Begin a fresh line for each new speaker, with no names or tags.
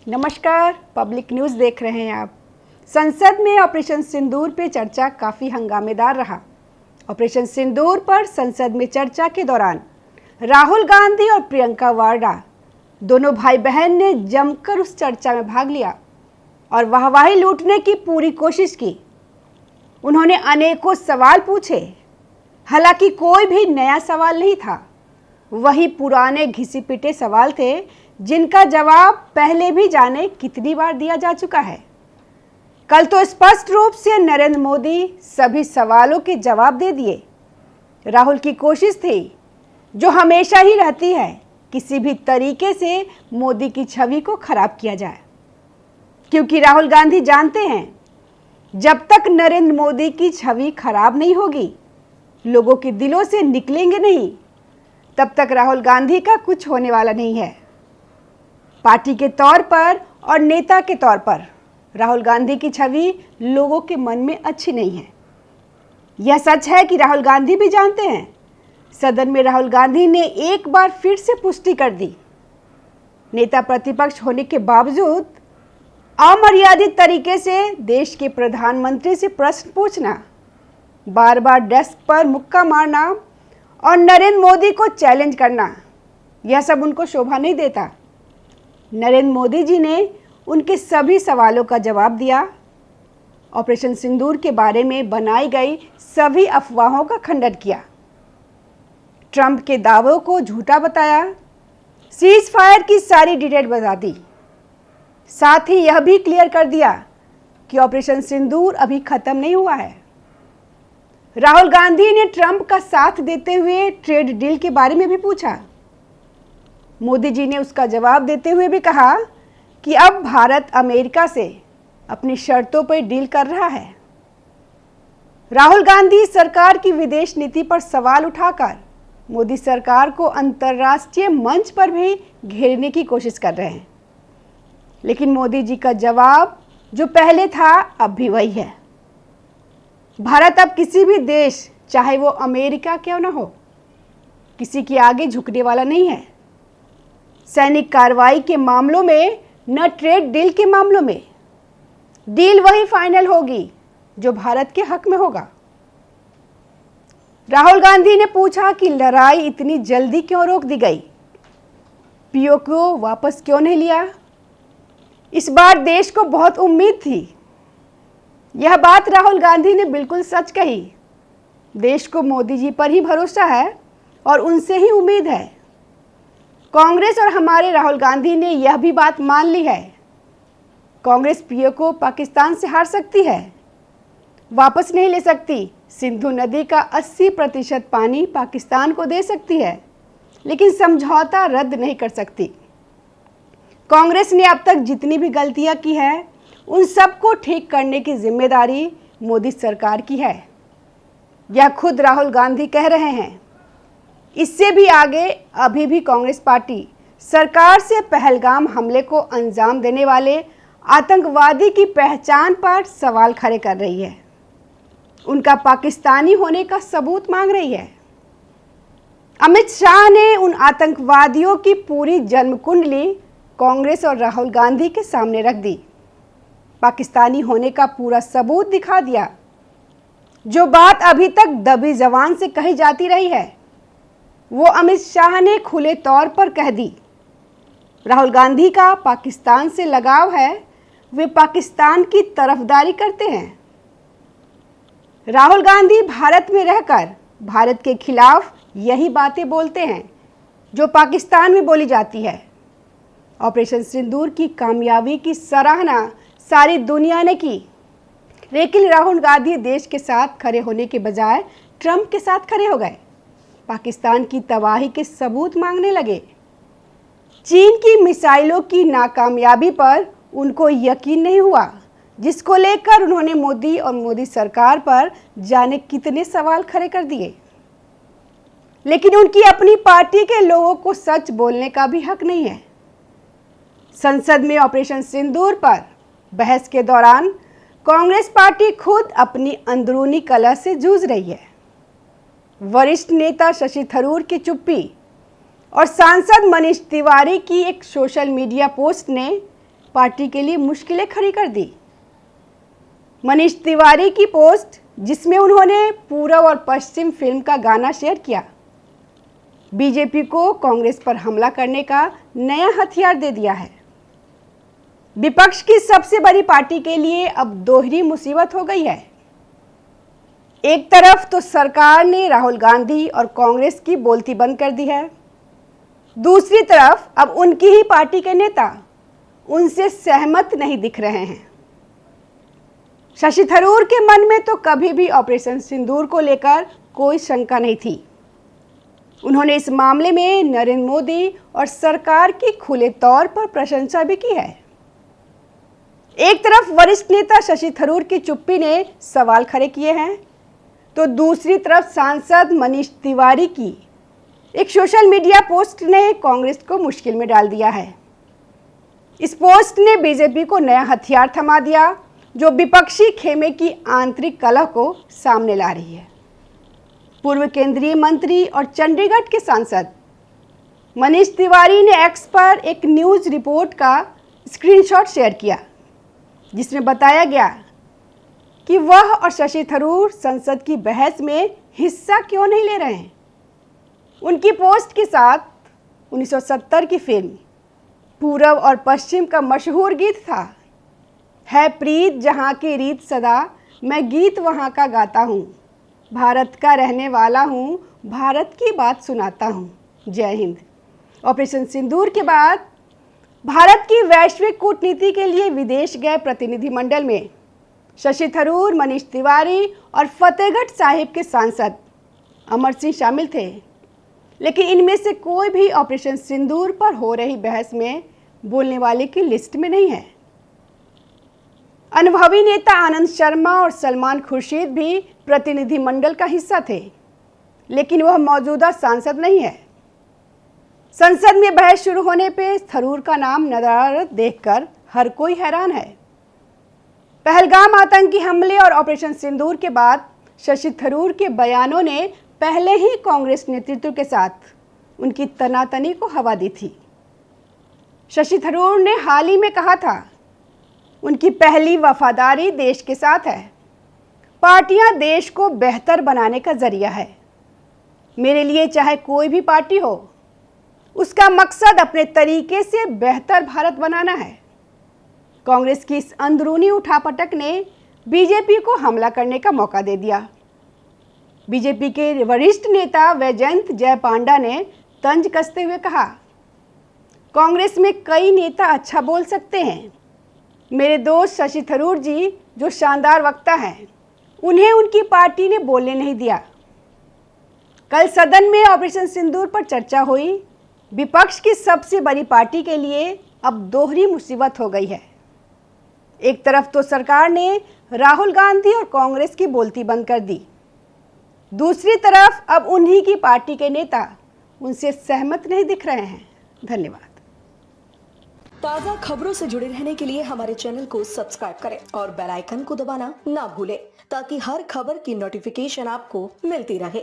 नमस्कार, public news देख रहे हैं आप। संसद में ऑपरेशन सिंदूर पे चर्चा काफ़ी हंगामेदार रहा। ऑपरेशन सिंदूर पर संसद में चर्चा के दौरान राहुल गांधी और प्रियंका वाड्रा दोनों भाई बहन ने जमकर उस चर्चा में भाग लिया और वाहवाही लूटने की पूरी कोशिश की। उन्होंने अनेकों सवाल पूछे, हालांकि कोई भी नया सवाल नहीं था। वही पुराने घिसे पिटे सवाल थे जिनका जवाब पहले भी जाने कितनी बार दिया जा चुका है। कल तो स्पष्ट रूप से नरेंद्र मोदी सभी सवालों के जवाब दे दिए। राहुल की कोशिश थी, जो हमेशा ही रहती है, किसी भी तरीके से मोदी की छवि को खराब किया जाए, क्योंकि राहुल गांधी जानते हैं जब तक नरेंद्र मोदी की छवि खराब नहीं होगी, लोगों के दिलों से निकलेंगे नहीं, तब तक राहुल गांधी का कुछ होने वाला नहीं है। पार्टी के तौर पर और नेता के तौर पर राहुल गांधी की छवि लोगों के मन में अच्छी नहीं है। यह सच है कि राहुल गांधी भी जानते हैं। सदन में राहुल गांधी ने एक बार फिर से पुष्टि कर दी, नेता प्रतिपक्ष होने के बावजूद अमर्यादित तरीके से देश के प्रधानमंत्री से प्रश्न पूछना, बार बार डेस्क पर मुक्का मारना और नरेंद्र मोदी को चैलेंज करना, यह सब उनको शोभा नहीं देता। नरेंद्र मोदी जी ने उनके सभी सवालों का जवाब दिया। ऑपरेशन सिंदूर के बारे में बनाई गई सभी अफवाहों का खंडन किया, ट्रंप के दावों को झूठा बताया, सीज फायर की सारी डिटेल बता दी। साथ ही यह भी क्लियर कर दिया कि ऑपरेशन सिंदूर अभी खत्म नहीं हुआ है। राहुल गांधी ने ट्रंप का साथ देते हुए ट्रेड डील के बारे में भी पूछा। मोदी जी ने उसका जवाब देते हुए भी कहा कि अब भारत अमेरिका से अपनी शर्तों पर डील कर रहा है। राहुल गांधी सरकार की विदेश नीति पर सवाल उठाकर मोदी सरकार को अंतर्राष्ट्रीय मंच पर भी घेरने की कोशिश कर रहे हैं, लेकिन मोदी जी का जवाब जो पहले था अब भी वही है। भारत अब किसी भी देश, चाहे वो अमेरिका क्यों न हो, किसी के आगे झुकने वाला नहीं है। सैनिक कार्रवाई के मामलों में न ट्रेड डील के मामलों में। डील वही फाइनल होगी जो भारत के हक में होगा। राहुल गांधी ने पूछा कि लड़ाई इतनी जल्दी क्यों रोक दी गई, पीओ को वापस क्यों नहीं लिया। इस बार देश को बहुत उम्मीद थी। यह बात राहुल गांधी ने बिल्कुल सच कही। देश को मोदी जी पर ही भरोसा है और उनसे ही उम्मीद है। कांग्रेस और हमारे राहुल गांधी ने यह भी बात मान ली है, कांग्रेस पीओ को पाकिस्तान से हार सकती है, वापस नहीं ले सकती। सिंधु नदी का 80% पानी पाकिस्तान को दे सकती है, लेकिन समझौता रद्द नहीं कर सकती। कांग्रेस ने अब तक जितनी भी गलतियां की है, उन सबको ठीक करने की जिम्मेदारी मोदी सरकार की है। यह खुद राहुल गांधी कह रहे हैं। इससे भी आगे अभी भी कांग्रेस पार्टी सरकार से पहलगाम हमले को अंजाम देने वाले आतंकवादी की पहचान पर सवाल खड़े कर रही है। उनका पाकिस्तानी होने का सबूत मांग रही है। अमित शाह ने उन आतंकवादियों की पूरी जन्म कुंडली कांग्रेस और राहुल गांधी के सामने रख दी, पाकिस्तानी होने का पूरा सबूत दिखा दिया। जो बात अभी तक दबी जबान से कही जाती रही है, वो अमित शाह ने खुले तौर पर कह दी। राहुल गांधी का पाकिस्तान से लगाव है, वे पाकिस्तान की तरफदारी करते हैं। राहुल गांधी भारत में रहकर भारत के खिलाफ यही बातें बोलते हैं जो पाकिस्तान में बोली जाती है। ऑपरेशन सिंदूर की कामयाबी की सराहना सारी दुनिया ने की, लेकिन राहुल गांधी देश के साथ खड़े होने के बजाय ट्रंप के साथ खड़े हो गए। पाकिस्तान की तबाही के सबूत मांगने लगे। चीन की मिसाइलों की नाकामयाबी पर उनको यकीन नहीं हुआ, जिसको लेकर उन्होंने मोदी और मोदी सरकार पर जाने कितने सवाल खड़े कर दिए। लेकिन उनकी अपनी पार्टी के लोगों को सच बोलने का भी हक नहीं है। संसद में ऑपरेशन सिंदूर पर बहस के दौरान कांग्रेस पार्टी खुद अपनी अंदरूनी कलह से जूझ रही है। वरिष्ठ नेता शशि थरूर की चुप्पी और सांसद मनीष तिवारी की एक सोशल मीडिया पोस्ट ने पार्टी के लिए मुश्किलें खड़ी कर दी। मनीष तिवारी की पोस्ट जिसमें उन्होंने पूर्व और पश्चिम फिल्म का गाना शेयर किया, बीजेपी को कांग्रेस पर हमला करने का नया हथियार दे दिया है। विपक्ष की सबसे बड़ी पार्टी के लिए अब दोहरी मुसीबत हो गई है। एक तरफ तो सरकार ने राहुल गांधी और कांग्रेस की बोलती बंद कर दी है, दूसरी तरफ अब उनकी ही पार्टी के नेता उनसे सहमत नहीं दिख रहे हैं। शशि थरूर के मन में तो कभी भी ऑपरेशन सिंदूर को लेकर कोई शंका नहीं थी। उन्होंने इस मामले में नरेंद्र मोदी और सरकार की खुले तौर पर प्रशंसा भी की है। एक तरफ वरिष्ठ नेता शशि थरूर की चुप्पी ने सवाल खड़े किए हैं, तो दूसरी तरफ सांसद मनीष तिवारी की एक सोशल मीडिया पोस्ट ने कांग्रेस को मुश्किल में डाल दिया है। इस पोस्ट ने बीजेपी को नया हथियार थमा दिया, जो विपक्षी खेमे की आंतरिक कलह को सामने ला रही है। पूर्व केंद्रीय मंत्री और चंडीगढ़ के सांसद मनीष तिवारी ने एक्स पर एक न्यूज रिपोर्ट का स्क्रीनशॉट शेयर किया, जिसमें बताया गया कि वह और शशि थरूर संसद की बहस में हिस्सा क्यों नहीं ले रहे हैं। उनकी पोस्ट के साथ 1970 की फिल्म पूरब और पश्चिम का मशहूर गीत था, है प्रीत जहाँ की रीत सदा, मैं गीत वहाँ का गाता हूँ, भारत का रहने वाला हूँ, भारत की बात सुनाता हूँ, जय हिंद। ऑपरेशन सिंदूर के बाद भारत की वैश्विक कूटनीति के लिए विदेश गए प्रतिनिधिमंडल में शशि थरूर, मनीष तिवारी और फतेहगढ़ साहिब के सांसद अमर सिंह शामिल थे, लेकिन इनमें से कोई भी ऑपरेशन सिंदूर पर हो रही बहस में बोलने वाले की लिस्ट में नहीं है। अनुभवी नेता आनंद शर्मा और सलमान खुर्शीद भी प्रतिनिधिमंडल का हिस्सा थे, लेकिन वह मौजूदा सांसद नहीं है। संसद में बहस शुरू होने पे थरूर का नाम नदारद देखकर हर कोई हैरान है। पहलगाम आतंकी हमले और ऑपरेशन सिंदूर के बाद शशि थरूर के बयानों ने पहले ही कांग्रेस नेतृत्व के साथ उनकी तनातनी को हवा दी थी। शशि थरूर ने हाल ही में कहा था, उनकी पहली वफादारी देश के साथ है। पार्टियां देश को बेहतर बनाने का जरिया है। मेरे लिए चाहे कोई भी पार्टी हो, उसका मकसद अपने तरीके से बेहतर भारत बनाना है। कांग्रेस की इस अंदरूनी उठापटक ने बीजेपी को हमला करने का मौका दे दिया। बीजेपी के वरिष्ठ नेता वैजयंत जय पांडा ने तंज कसते हुए कहा, कांग्रेस में कई नेता अच्छा बोल सकते हैं, मेरे दोस्त शशि थरूर जी जो शानदार वक्ता हैं, उन्हें उनकी पार्टी ने बोलने नहीं दिया। कल सदन में ऑपरेशन सिंदूर पर चर्चा हुई। विपक्ष की सबसे बड़ी पार्टी के लिए अब दोहरी मुसीबत हो गई है। एक तरफ तो सरकार ने राहुल गांधी और कांग्रेस की बोलती बंद कर दी, दूसरी तरफ अब उन्हीं की पार्टी के नेता उनसे सहमत नहीं दिख रहे हैं। धन्यवाद।
ताज़ा खबरों से जुड़े रहने के लिए हमारे चैनल को सब्सक्राइब करें और बेल आइकन को दबाना ना भूलें, ताकि हर खबर की नोटिफिकेशन आपको मिलती रहे।